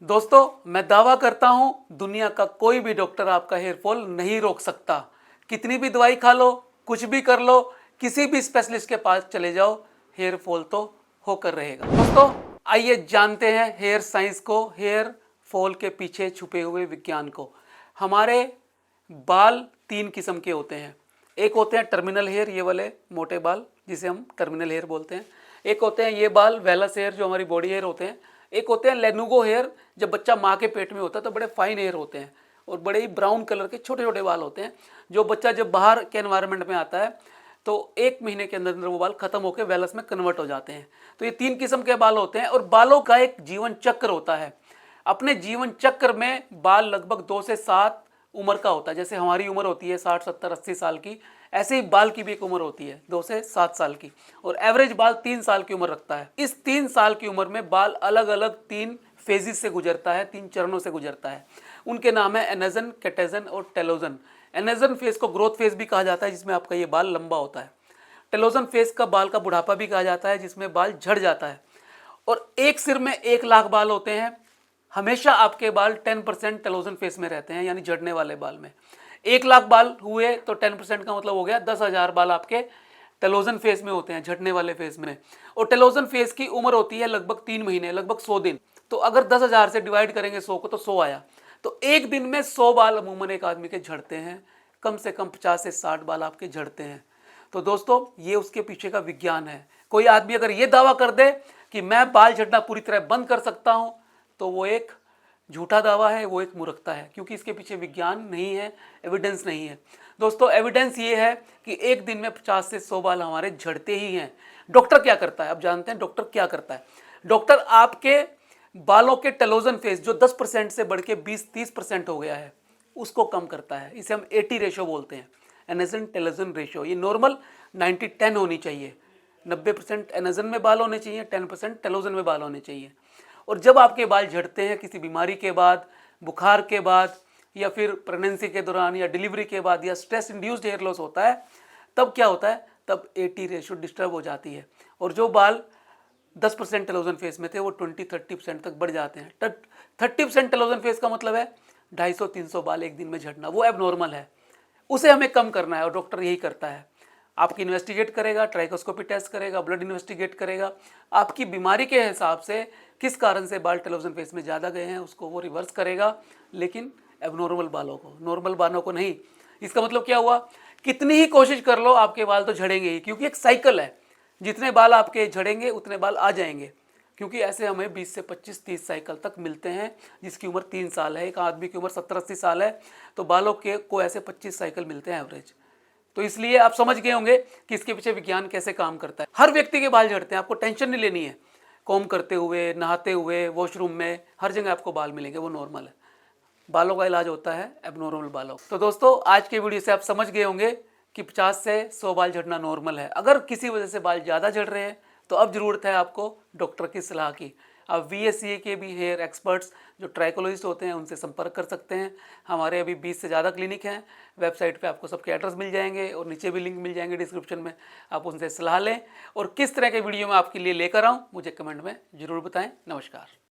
दोस्तों मैं दावा करता हूं दुनिया का कोई भी डॉक्टर आपका हेयर फॉल नहीं रोक सकता। कितनी भी दवाई खा लो, कुछ भी कर लो, किसी भी स्पेशलिस्ट के पास चले जाओ, हेयर फॉल तो होकर रहेगा। दोस्तों आइए जानते हैं हेयर साइंस को, हेयर फॉल के पीछे छुपे हुए विज्ञान को। हमारे बाल तीन किस्म के होते हैं। एक होते हैं टर्मिनल हेयर, ये वाले मोटे बाल जिसे हम टर्मिनल हेयर बोलते हैं। एक होते हैं ये बाल वेलस हेयर जो हमारी बॉडी हेयर होते हैं। एक होते हैं लेनुगो हेयर, जब बच्चा माँ के पेट में होता है तो बड़े फाइन हेयर होते हैं और बड़े ही ब्राउन कलर के छोटे छोटे बाल होते हैं। जो बच्चा जब बाहर के एनवायरनमेंट में आता है तो 1 महीने के अंदर अंदर वो बाल खत्म होकर वेलस में कन्वर्ट हो जाते हैं। तो ये 3 किस्म के बाल होते हैं और बालों का एक जीवन चक्र होता है। अपने जीवन चक्र में बाल लगभग 2 से 7 उम्र का होता है। जैसे हमारी उम्र होती है 60, 70, 80 साल की, ऐसे ही बाल की भी एक उम्र होती है 2 से 7 साल की, और एवरेज बाल 3 साल की उम्र रखता है। इस 3 साल की उम्र में बाल अलग अलग 3 फेजिस से गुजरता है, 3 चरणों से गुजरता है। उनके नाम है एनेजन, कैटेजन और टेलोजन। एनेजन फेज को ग्रोथ फेज भी कहा जाता है, जिसमें आपका ये बाल लंबा होता है। टेलोजन फेज का बाल का बुढ़ापा भी कहा जाता है, जिसमें बाल झड़ जाता है। और एक सिर में 1 लाख बाल होते हैं। हमेशा आपके बाल 10% टेलोजन फेज में रहते हैं, यानी झड़ने वाले बाल में। 1 लाख बाल हुए तो 10% का मतलब हो गया 10,000 बाल आपके टेलोजन फेज में होते हैं, झड़ने वाले फेज में। और टेलोजन फेज की उम्र होती है लगभग 3 महीने, लगभग 100 दिन। तो अगर 10,000 से डिवाइड करेंगे 100 को तो 100 आया। तो एक दिन में 100 बाल अमूमन एक आदमी के झड़ते हैं। कम से कम 50 से 60 बाल आपके झड़ते हैं। तो दोस्तों ये उसके पीछे का विज्ञान है। कोई आदमी अगर ये दावा कर दे कि मैं बाल झड़ना पूरी तरह बंद कर सकता हूं तो वो एक झूठा दावा है, वो एक मूर्खता है, क्योंकि इसके पीछे विज्ञान नहीं है, एविडेंस नहीं है। दोस्तों एविडेंस ये है कि एक दिन में 50 से 100 बाल हमारे झड़ते ही हैं। डॉक्टर क्या करता है, आप जानते हैं डॉक्टर क्या करता है? डॉक्टर आपके बालों के टेलोजन फेज जो 10% से बढ़ के 20-30% हो गया है उसको कम करता है। इसे हम 80 रेशो बोलते हैं, एनेजन टेलोजन रेशो। ये नॉर्मल 90-10 होनी चाहिए। 90% एनेजन में बाल होने चाहिए, 10% टेलोजन में बाल होने चाहिए। और जब आपके बाल झड़ते हैं किसी बीमारी के बाद, बुखार के बाद, या फिर प्रेगनेंसी के दौरान, या डिलीवरी के बाद, या स्ट्रेस इंड्यूस्ड हेयर लॉस होता है, तब क्या होता है? तब 80 रेशो डिस्टर्ब हो जाती है और जो बाल 10% टेलोजन फेस में थे वो 20-30% तक बढ़ जाते हैं। 30% टेलोजन फेस का मतलब है 250-300 बाल एक दिन में झड़ना, वो एबनॉर्मल है। उसे हमें कम करना है और डॉक्टर यही करता है। आपकी इन्वेस्टिगेट करेगा, ट्राइकोस्कोपी टेस्ट करेगा, ब्लड इन्वेस्टिगेट करेगा, आपकी बीमारी के हिसाब से किस कारण से बाल टेलोजन फेस में ज़्यादा गए हैं उसको वो रिवर्स करेगा, लेकिन एबनॉर्मल बालों को, नॉर्मल बालों को नहीं। इसका मतलब क्या हुआ? कितनी ही कोशिश कर लो आपके बाल तो झड़ेंगे ही, क्योंकि एक साइकिल है। जितने बाल आपके झड़ेंगे उतने बाल आ जाएंगे, क्योंकि ऐसे हमें 20 से 25-30 साइकिल तक मिलते हैं। जिसकी उम्र 3 साल है, एक आदमी की उम्र 70-80 साल है, तो बालों के को ऐसे 25 साइकिल मिलते हैं एवरेज। तो इसलिए आप समझ गए होंगे कि इसके पीछे विज्ञान कैसे काम करता है। हर व्यक्ति के बाल झड़ते हैं, आपको टेंशन नहीं लेनी है। कॉम करते हुए, नहाते हुए, वॉशरूम में, हर जगह आपको बाल मिलेंगे, वो नॉर्मल है। बालों का इलाज होता है एबनॉर्मल बालों। तो दोस्तों आज के वीडियो से आप समझ गए होंगे कि 50 से 100 बाल झड़ना नॉर्मल है। अगर किसी वजह से बाल ज़्यादा झड़ रहे हैं तो अब ज़रूरत है आपको डॉक्टर की सलाह की। आप VSCA के भी हेयर एक्सपर्ट्स जो ट्राइकोलॉजिस्ट होते हैं उनसे संपर्क कर सकते हैं। हमारे अभी 20 से ज़्यादा क्लिनिक हैं। वेबसाइट पे आपको सबके एड्रेस मिल जाएंगे और नीचे भी लिंक मिल जाएंगे डिस्क्रिप्शन में। आप उनसे सलाह लें और किस तरह के वीडियो मैं आपके लिए लेकर आऊँ मुझे कमेंट में ज़रूर बताएँ। नमस्कार।